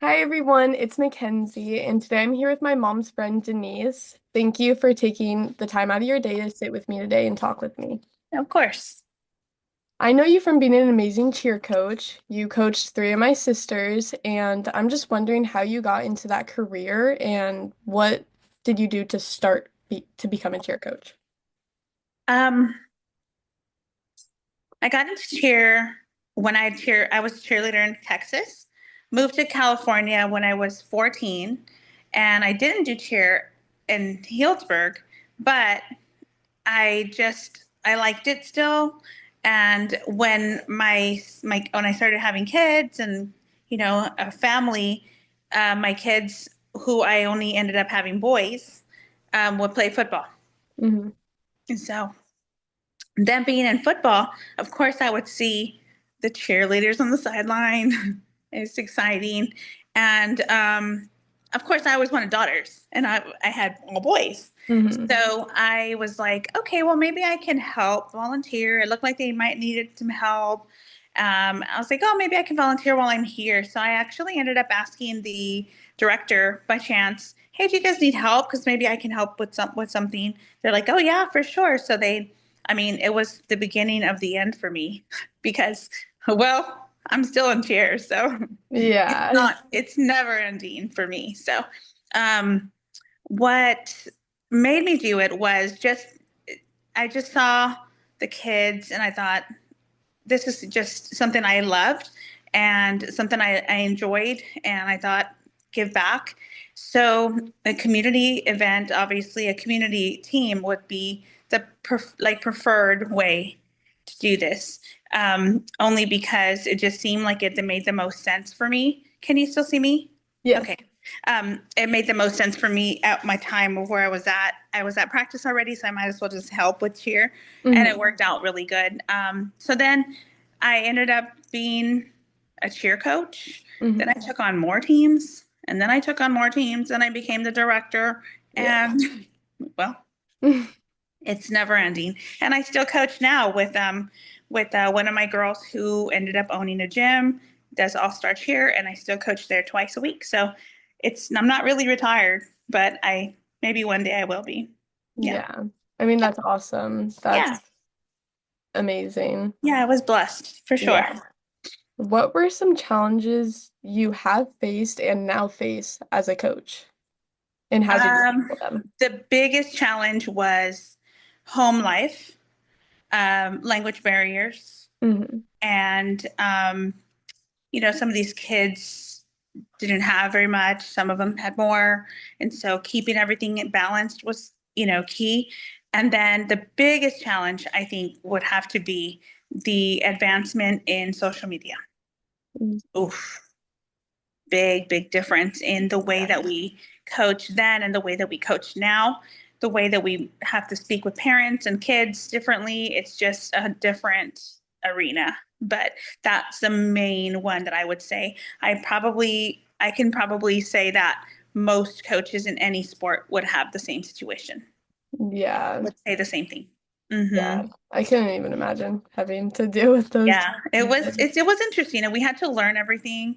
Hi everyone, it's Mackenzie, and today I'm here with my mom's friend Denise. Thank you for taking the time out of your day to sit with me today and talk with me. Of course. I know you from being an amazing cheer coach. You coached three of my sisters, and I'm just wondering how you got into that career and what did you do to to become a cheer coach? Um, I got into cheer when I was a cheerleader in Texas, moved to California when I was 14, and I didn't do cheer in Healdsburg, but I liked it still. And when when I started having kids and a family, my kids who I only ended up having boys would play football. Hmm. And so then being in football, of course, I would see the cheerleaders on the sideline. It's exciting. And of course, I always wanted daughters, and I had all boys. Hmm. So I was like, okay, well, maybe I can help volunteer. It looked like they might needed some help. I was like, oh, maybe I can volunteer while I'm here. So I actually ended up asking the director by chance, hey, do you guys need help? Because maybe I can help with something. They're like, oh yeah, for sure. I mean, it was the beginning of the end for me because, well, I'm still in tears, so Yeah. it's never ending for me. So, um, what made me do it was I just saw the kids and I thought, this is just something I loved and something I enjoyed, and I thought, give back. So a community event, obviously a community team would be the preferred way to do this. Only because it just seemed like it made the most sense for me. Can you still see me? Yes. Okay. It made the most sense for me at my time of where I was at. I was at practice already, so I might as well just help with cheer, and it Hmm. worked out really good. So then I ended up being a cheer coach. Then I Hmm. took on more teams, and then I took on more teams, and I became the director. Yeah. And well, it's never ending. And I still coach now with one of my girls who ended up owning a gym, does all star cheer, and I still coach there twice a week. So I'm not really retired, but I maybe one day I will be. Yeah. Yeah. I mean, that's awesome. Yeah. That's amazing. Yeah, I was blessed for sure. Yeah. What were some challenges you have faced and now face as a coach? And how did you Um, handle them? the biggest challenge was home life, language barriers, Hmm. and some of these kids didn't have very much. Some of them had more, and so keeping everything balanced was, key. And then the biggest challenge I think would have to be the advancement in social media. Oof, big difference in the way Yeah. that we coach then and the way that we coach now, the way that we have to speak with parents and kids differently. It's just a different arena. But that's the main one that I would say. I can probably say that most coaches in any sport would have the same situation, Yeah. would say the same thing. Yeah. Hmm. I couldn't even imagine having to deal with those Yeah, challenges. it was interesting, and we had to learn everything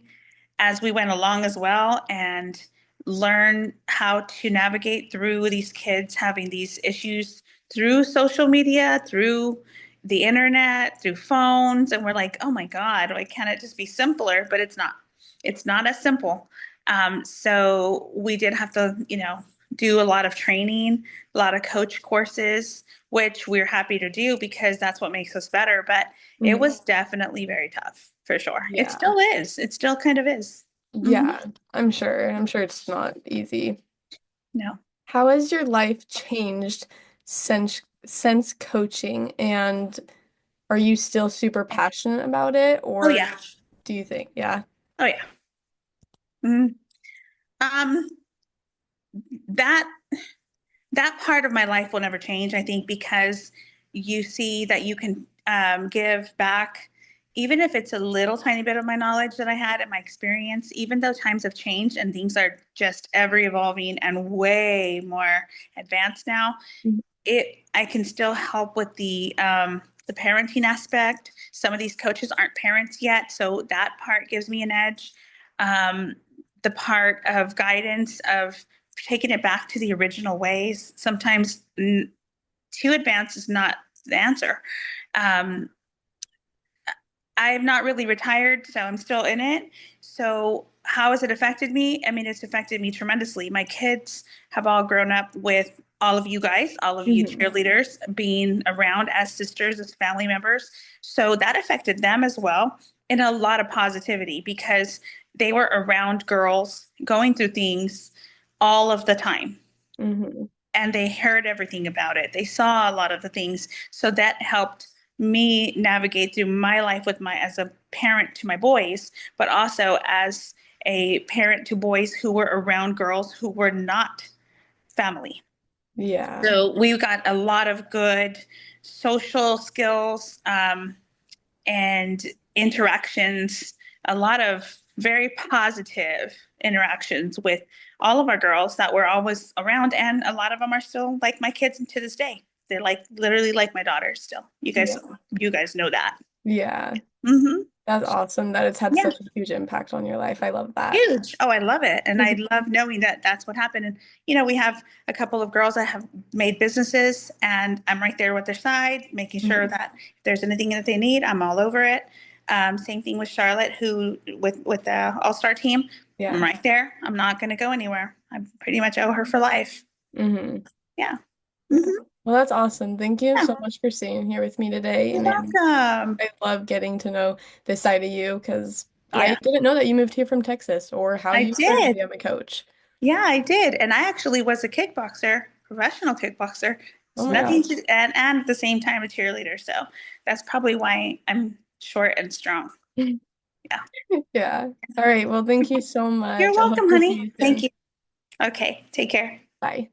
as we went along as well, and learn how to navigate through these kids having these issues through social media, through the internet, through phones. And we're like, oh my God, why can't it just be simpler? But it's not. It's not as simple. So we did have to, do a lot of training, a lot of coach courses, which we're happy to do because that's what makes us better. But it Mhm. was definitely very tough for sure. It Yeah. still is. It still kind of is. Hmm. Yeah. I'm sure. I'm sure it's not easy. No. How has your life changed since coaching, and are you still super passionate about it, Oh or yeah. do you think, yeah? Oh yeah. Mhm. Um, that that part of my life will never change, I think, because you see that you can give back, even if it's a little tiny bit of my knowledge that I had and my experience, even though times have changed and things are just ever evolving and way more advanced now. I can still help with the parenting aspect. Some of these coaches aren't parents yet, so that part gives me an edge. Um, the part of guidance of taking it back to the original ways. Sometimes too advanced is not the answer. Um, I have not really retired, so I'm still in it. So how has it affected me? I mean, it's affected me tremendously. My kids have all grown up with all of you guys, all of you Hmm. cheerleaders being around as sisters, as family members. So that affected them as well in a lot of positivity because they were around girls going through things all of the time Hmm. and they heard everything about it. They saw a lot of the things. So that helped me navigate through my life with my as a parent to my boys, but also as a parent to boys who were around girls who were not family. Yeah. So we got a lot of good social skills and interactions, a lot of very positive interactions with all of our girls that were always around, and a lot of them are still like my kids to this day. They're like literally like my daughters still. Yeah. You guys know that. Yeah. Hmm. That's awesome that it's had Yeah, such a huge impact on your life. I love that. huge. Oh, I love it, and I love knowing that that's what happened. And we have a couple of girls that have made businesses, and I'm right there with their side, making sure Mhm. that if there's anything that they need, I'm all over it. Same thing with Charlotte, who with the All Star team, I'm Yeah. right there. I'm not going to go anywhere. I pretty much owe her for life. Hmm. Yeah. Yeah. Hmm. Well, that's awesome. Thank you Yeah. so much for staying here with me today. You're And welcome. I love getting to know this side of you because I Yeah, didn't know that you moved here from Texas or how I you started to did. become a coach. Yeah, I did. And I actually was a kickboxer, professional kickboxer. Oh It's my nothing gosh. to, and at the same time a cheerleader. So that's probably why I'm short and strong. Yeah. Yeah. All right. Well, thank you so You're much. I hope welcome, to see honey. you Thank soon. you. Okay, take care. Bye.